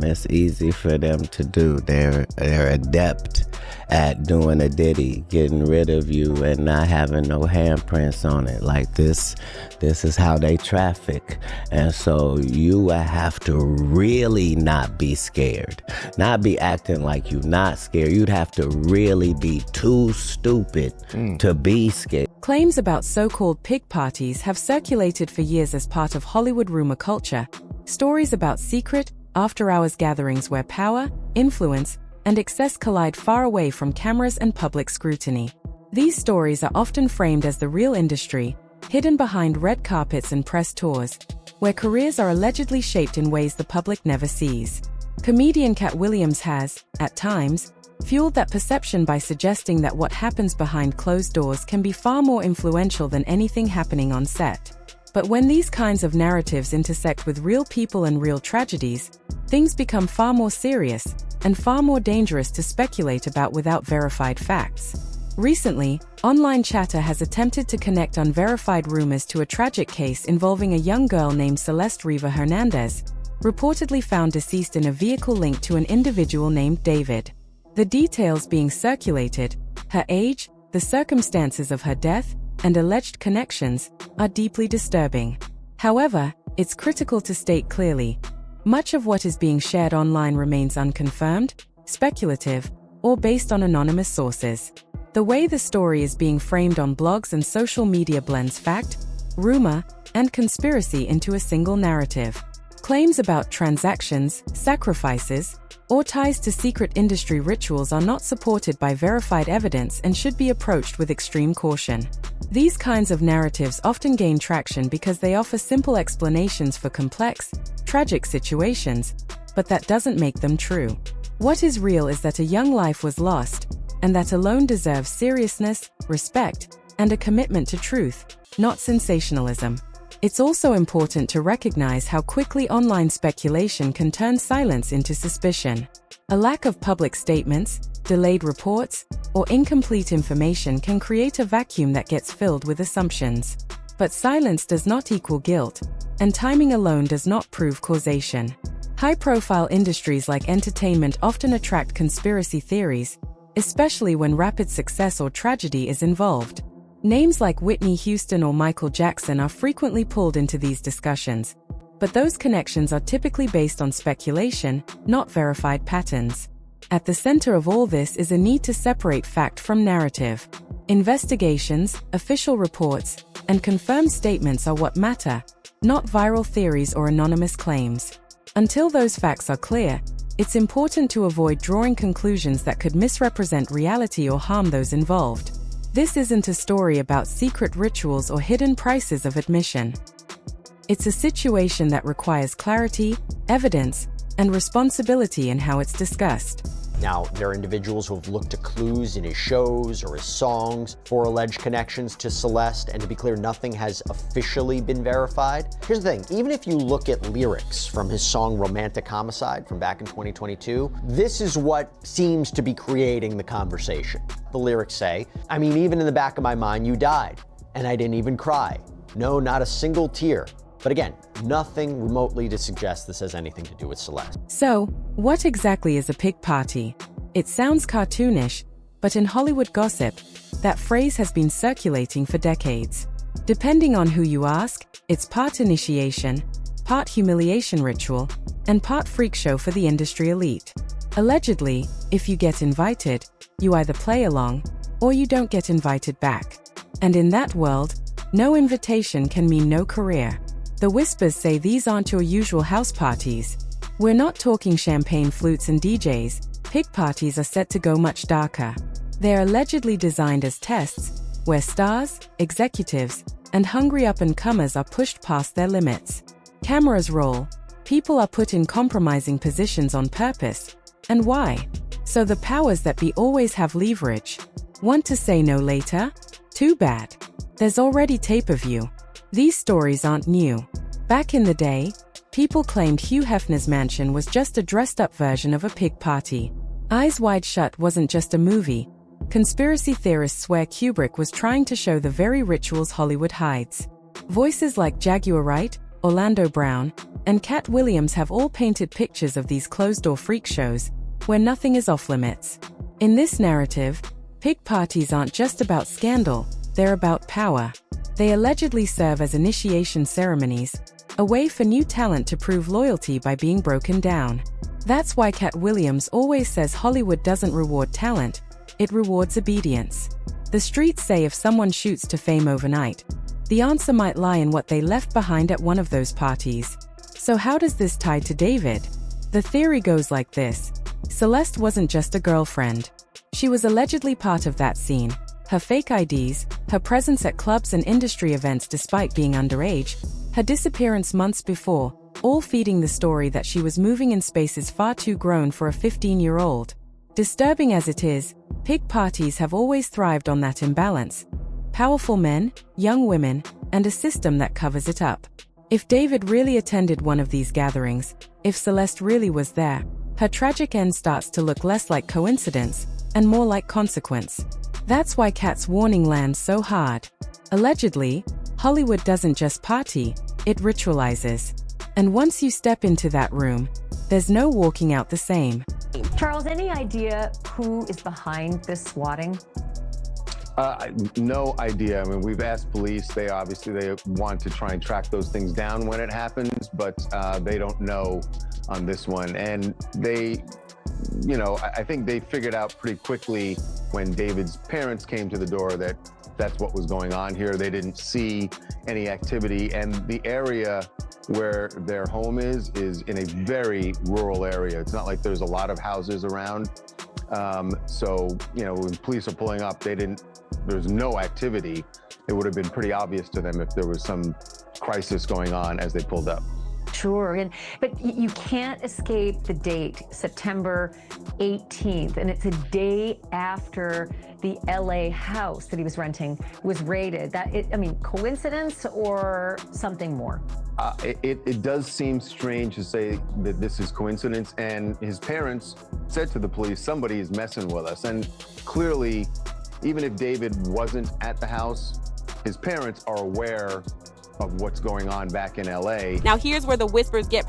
It's easy for them to do. They're adept at doing a ditty, getting rid of you and not having no handprints on it. Like this is how they traffic. And so you will have to really not be scared. Not be acting like you not scared. You'd have to really be too stupid to be scared. Claims about so-called pig parties have circulated for years as part of Hollywood rumor culture. Stories about secret, after-hours gatherings where power, influence, and excess collide far away from cameras and public scrutiny. These stories are often framed as the real industry, hidden behind red carpets and press tours, where careers are allegedly shaped in ways the public never sees. Comedian Katt Williams has, at times, fueled that perception by suggesting that what happens behind closed doors can be far more influential than anything happening on set. But when these kinds of narratives intersect with real people and real tragedies, things become far more serious and far more dangerous to speculate about without verified facts. Recently, online chatter has attempted to connect unverified rumors to a tragic case involving a young girl named Celeste Hernandez, reportedly found deceased in a vehicle linked to an individual named David. The details being circulated, her age, the circumstances of her death, and alleged connections, are deeply disturbing. However, it's critical to state clearly, much of what is being shared online remains unconfirmed, speculative, or based on anonymous sources. The way the story is being framed on blogs and social media blends fact, rumor, and conspiracy into a single narrative. Claims about transactions, sacrifices, or ties to secret industry rituals are not supported by verified evidence and should be approached with extreme caution. These kinds of narratives often gain traction because they offer simple explanations for complex, tragic situations, but that doesn't make them true. What is real is that a young life was lost, and that alone deserves seriousness, respect, and a commitment to truth, not sensationalism. It's also important to recognize how quickly online speculation can turn silence into suspicion. A lack of public statements, delayed reports, or incomplete information can create a vacuum that gets filled with assumptions. But silence does not equal guilt, and timing alone does not prove causation. High-profile industries like entertainment often attract conspiracy theories, especially when rapid success or tragedy is involved. Names like Whitney Houston or Michael Jackson are frequently pulled into these discussions, but those connections are typically based on speculation, not verified patterns. At the center of all this is a need to separate fact from narrative. Investigations, official reports, and confirmed statements are what matter, not viral theories or anonymous claims. Until those facts are clear, it's important to avoid drawing conclusions that could misrepresent reality or harm those involved. This isn't a story about secret rituals or hidden prices of admission. It's a situation that requires clarity, evidence, and responsibility in how it's discussed. Now, there are individuals who have looked to clues in his shows or his songs for alleged connections to Celeste, and to be clear, nothing has officially been verified. Here's the thing, even if you look at lyrics from his song Romantic Homicide from back in 2022, this is what seems to be creating the conversation. The lyrics say, I mean, even in the back of my mind, you died, and I didn't even cry. No, not a single tear. But again, nothing remotely to suggest this has anything to do with Celeste. So, what exactly is a pig party? It sounds cartoonish, but in Hollywood gossip, that phrase has been circulating for decades. Depending on who you ask, it's part initiation, part humiliation ritual, and part freak show for the industry elite. Allegedly, if you get invited, you either play along, or you don't get invited back. And in that world, no invitation can mean no career. The whispers say these aren't your usual house parties. We're not talking champagne flutes and DJs. Pig parties are set to go much darker. They're allegedly designed as tests, where stars, executives, and hungry up-and-comers are pushed past their limits. Cameras roll, people are put in compromising positions on purpose. And why? So the powers that be always have leverage. Want to say no later? Too bad. There's already tape of you. These stories aren't new. Back in the day, people claimed Hugh Hefner's mansion was just a dressed-up version of a pig party. Eyes Wide Shut wasn't just a movie. Conspiracy theorists swear Kubrick was trying to show the very rituals Hollywood hides. Voices like Jaguar Wright, Orlando Brown, and Katt Williams have all painted pictures of these closed-door freak shows, where nothing is off-limits. In this narrative, pig parties aren't just about scandal, they're about power. They allegedly serve as initiation ceremonies, a way for new talent to prove loyalty by being broken down. That's why Katt Williams always says Hollywood doesn't reward talent, it rewards obedience. The streets say if someone shoots to fame overnight, the answer might lie in what they left behind at one of those parties. So how does this tie to David? The theory goes like this. Celeste wasn't just a girlfriend. She was allegedly part of that scene. Her fake IDs, her presence at clubs and industry events despite being underage, her disappearance months before, all feeding the story that she was moving in spaces far too grown for a 15-year-old. Disturbing as it is, pig parties have always thrived on that imbalance. Powerful men, young women, and a system that covers it up. If David really attended one of these gatherings, if Celeste really was there, her tragic end starts to look less like coincidence and more like consequence. That's why Katt's warning lands so hard. Allegedly, Hollywood doesn't just party, it ritualizes. And once you step into that room, there's no walking out the same. Charles, any idea who is behind this swatting? No idea. I mean, we've asked police. They want to try and track those things down when it happens, but they don't know on this one. And they, I think they figured out pretty quickly when David's parents came to the door that that's what was going on here. They didn't see any activity, and the area where their home is in a very rural area. It's not like there's a lot of houses around. So, when police are pulling up, there's no activity. It would have been pretty obvious to them if there was some crisis going on as they pulled up. Sure, but you can't escape the date, September 18th, and it's a day after the LA house that he was renting was raided. Coincidence or something more? It does seem strange to say that this is coincidence, and his parents said to the police, somebody is messing with us. And clearly, even if David wasn't at the house, his parents are aware of what's going on back in LA. Now here's where the whispers get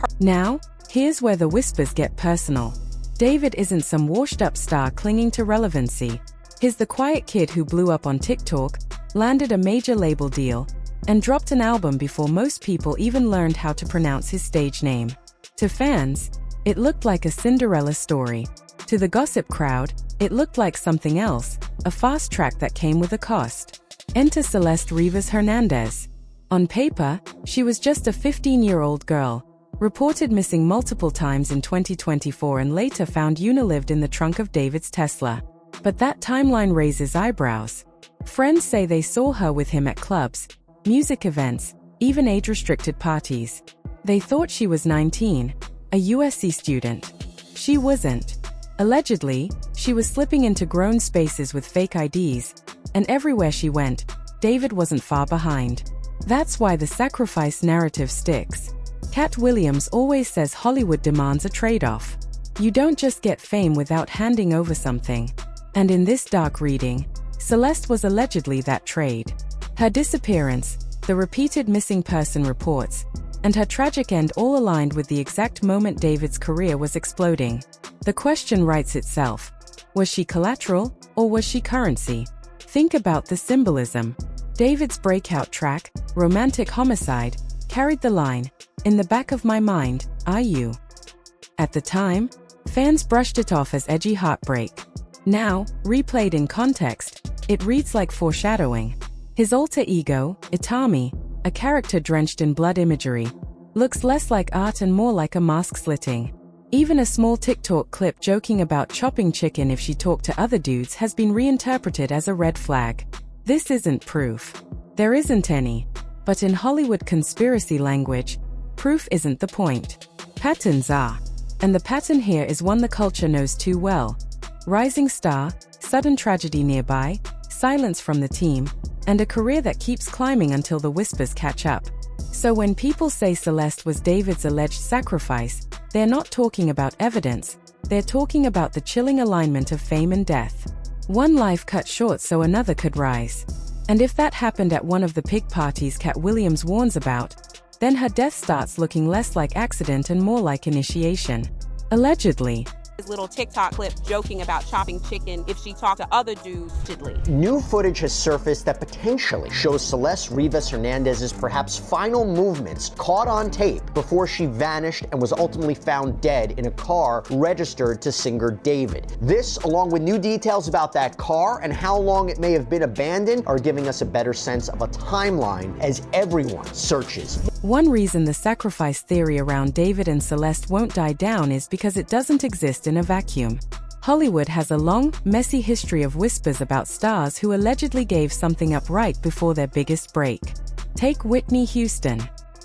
personal. David isn't some washed-up star clinging to relevancy. He's the quiet kid who blew up on TikTok, landed a major label deal, and dropped an album before most people even learned how to pronounce his stage name. To fans, it looked like a Cinderella story. To the gossip crowd, it looked like something else, a fast track that came with a cost. Enter Celeste Rivas Hernandez. On paper, she was just a 15-year-old girl, reported missing multiple times in 2024 and later found unalived in the trunk of David's Tesla. But that timeline raises eyebrows. Friends say they saw her with him at clubs, music events, even age-restricted parties. They thought she was 19, a USC student. She wasn't. Allegedly, she was slipping into grown spaces with fake IDs, and everywhere she went, David wasn't far behind. That's why the sacrifice narrative sticks. Katt Williams always says Hollywood demands a trade-off. You don't just get fame without handing over something. And in this dark reading, Celeste was allegedly that trade. Her disappearance, the repeated missing person reports, and her tragic end all aligned with the exact moment David's career was exploding. The question writes itself. Was she collateral, or was she currency? Think about the symbolism. David's breakout track, Romantic Homicide, carried the line, "In the back of my mind, are you?" At the time, fans brushed it off as edgy heartbreak. Now, replayed in context, it reads like foreshadowing. His alter ego, Itami, a character drenched in blood imagery, looks less like art and more like a mask slitting. Even a small TikTok clip joking about chopping chicken if she talked to other dudes has been reinterpreted as a red flag. This isn't proof. There isn't any. But in Hollywood conspiracy language, proof isn't the point. Patterns are. And the pattern here is one the culture knows too well. Rising star, sudden tragedy nearby, silence from the team, and a career that keeps climbing until the whispers catch up. So when people say Celeste was David's alleged sacrifice, they're not talking about evidence, they're talking about the chilling alignment of fame and death. One life cut short so another could rise. And if that happened at one of the pig parties Katt Williams warns about, Then her death starts looking less like accident and more like initiation. Allegedly. Little TikTok clip joking about chopping chicken if she talked to other dudes. New footage has surfaced that potentially shows Celeste Rivas Hernandez's perhaps final movements caught on tape before she vanished and was ultimately found dead in a car registered to singer David. This, along with new details about that car and how long it may have been abandoned, are giving us a better sense of a timeline as everyone searches. One reason the sacrifice theory around David and Celeste won't die down is because it doesn't exist in a vacuum. Hollywood has a long, messy history of whispers about stars who allegedly gave something up right before their biggest break. Take Whitney Houston.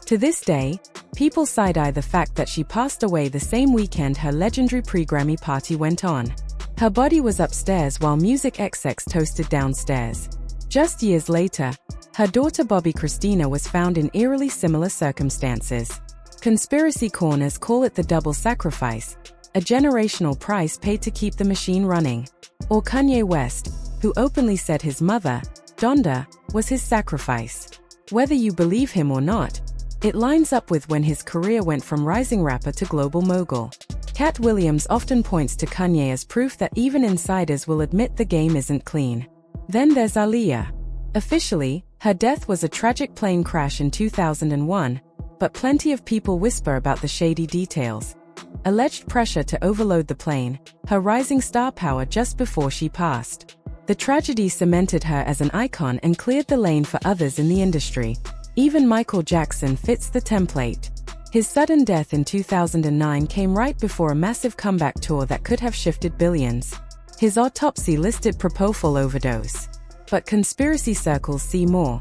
To this day, people side-eye the fact that she passed away the same weekend her legendary pre-Grammy party went on. Her body was upstairs while Music XX toasted downstairs. Just years later, her daughter Bobbi Kristina was found in eerily similar circumstances. Conspiracy corners call it the double sacrifice, a generational price paid to keep the machine running. Or Kanye West, who openly said his mother, Donda, was his sacrifice. Whether you believe him or not, it lines up with when his career went from rising rapper to global mogul. Katt Williams often points to Kanye as proof that even insiders will admit the game isn't clean. Then there's Aaliyah. Officially, her death was a tragic plane crash in 2001, but plenty of people whisper about the shady details. Alleged pressure to overload the plane, her rising star power just before she passed. The tragedy cemented her as an icon and cleared the lane for others in the industry. Even Michael Jackson fits the template. His sudden death in 2009 came right before a massive comeback tour that could have shifted billions. His autopsy listed propofol overdose. But conspiracy circles see more.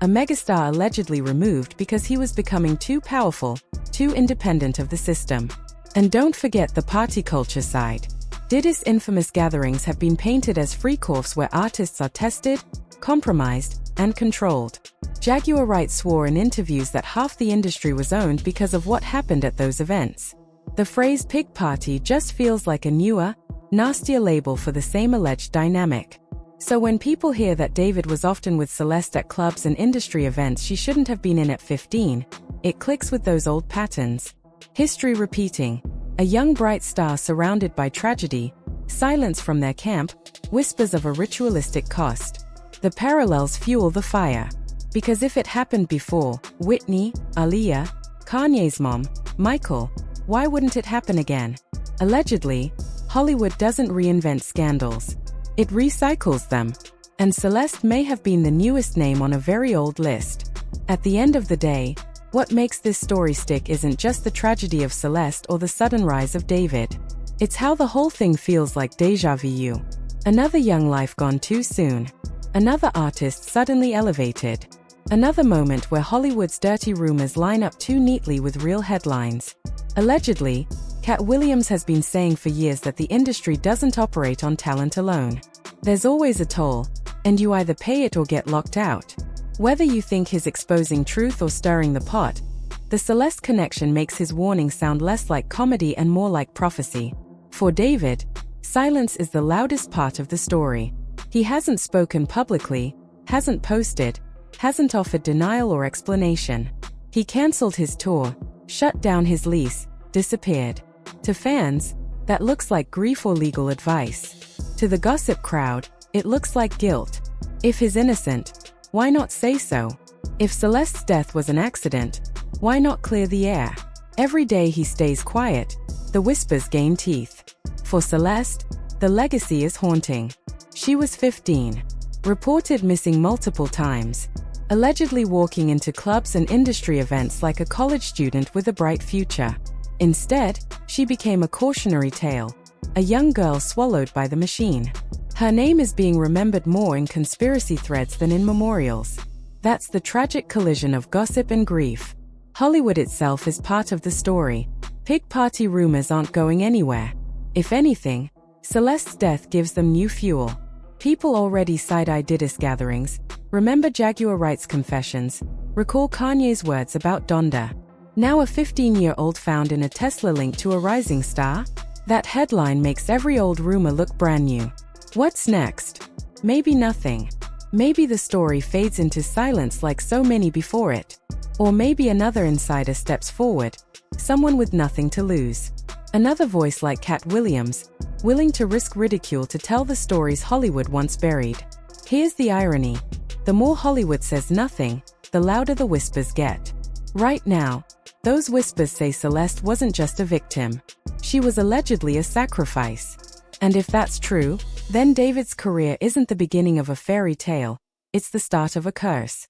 A megastar allegedly removed because he was becoming too powerful, too independent of the system. And don't forget the party culture side. Diddy's infamous gatherings have been painted as freak-offs where artists are tested, compromised, and controlled. Jaguar Wright swore in interviews that half the industry was owned because of what happened at those events. The phrase pig party just feels like a newer, nastier label for the same alleged dynamic. So when people hear that David was often with Celeste at clubs and industry events she shouldn't have been in at 15, it clicks with those old patterns. History repeating. A young bright star surrounded by tragedy, silence from their camp, whispers of a ritualistic cost. The parallels fuel the fire. Because if it happened before, Whitney, Aaliyah, Kanye's mom, Michael, why wouldn't it happen again? Allegedly, Hollywood doesn't reinvent scandals. It recycles them. And Celeste may have been the newest name on a very old list. At the end of the day, what makes this story stick isn't just the tragedy of Celeste or the sudden rise of David. It's how the whole thing feels like déjà vu. Another young life gone too soon. Another artist suddenly elevated. Another moment where Hollywood's dirty rumors line up too neatly with real headlines. Allegedly, Katt Williams has been saying for years that the industry doesn't operate on talent alone. There's always a toll, and you either pay it or get locked out. Whether you think he's exposing truth or stirring the pot, the Celeste connection makes his warning sound less like comedy and more like prophecy. For David, silence is the loudest part of the story. He hasn't spoken publicly, hasn't posted, hasn't offered denial or explanation. He cancelled his tour, shut down his lease, disappeared. To fans, that looks like grief or legal advice. To the gossip crowd, it looks like guilt. If he's innocent, why not say so? If Celeste's death was an accident, why not clear the air? Every day he stays quiet, the whispers gain teeth. For Celeste, the legacy is haunting. She was 15, reported missing multiple times, allegedly walking into clubs and industry events like a college student with a bright future. Instead, she became a cautionary tale, a young girl swallowed by the machine. Her name is being remembered more in conspiracy threads than in memorials. That's the tragic collision of gossip and grief. Hollywood itself is part of the story. Pig party rumors aren't going anywhere. If anything, Celeste's death gives them new fuel. People already side-eye Diddy's gatherings, remember Jaguar Wright's confessions, recall Kanye's words about Donda. Now a 15-year-old found in a Tesla linked to a rising star? That headline makes every old rumor look brand new. What's next? Maybe nothing. Maybe the story fades into silence like so many before it. Or maybe another insider steps forward, someone with nothing to lose. Another voice like Katt Williams, willing to risk ridicule to tell the stories Hollywood once buried. Here's the irony. The more Hollywood says nothing, the louder the whispers get. Right now, those whispers say Celeste wasn't just a victim. She was allegedly a sacrifice. And if that's true, then David's career isn't the beginning of a fairy tale, it's the start of a curse.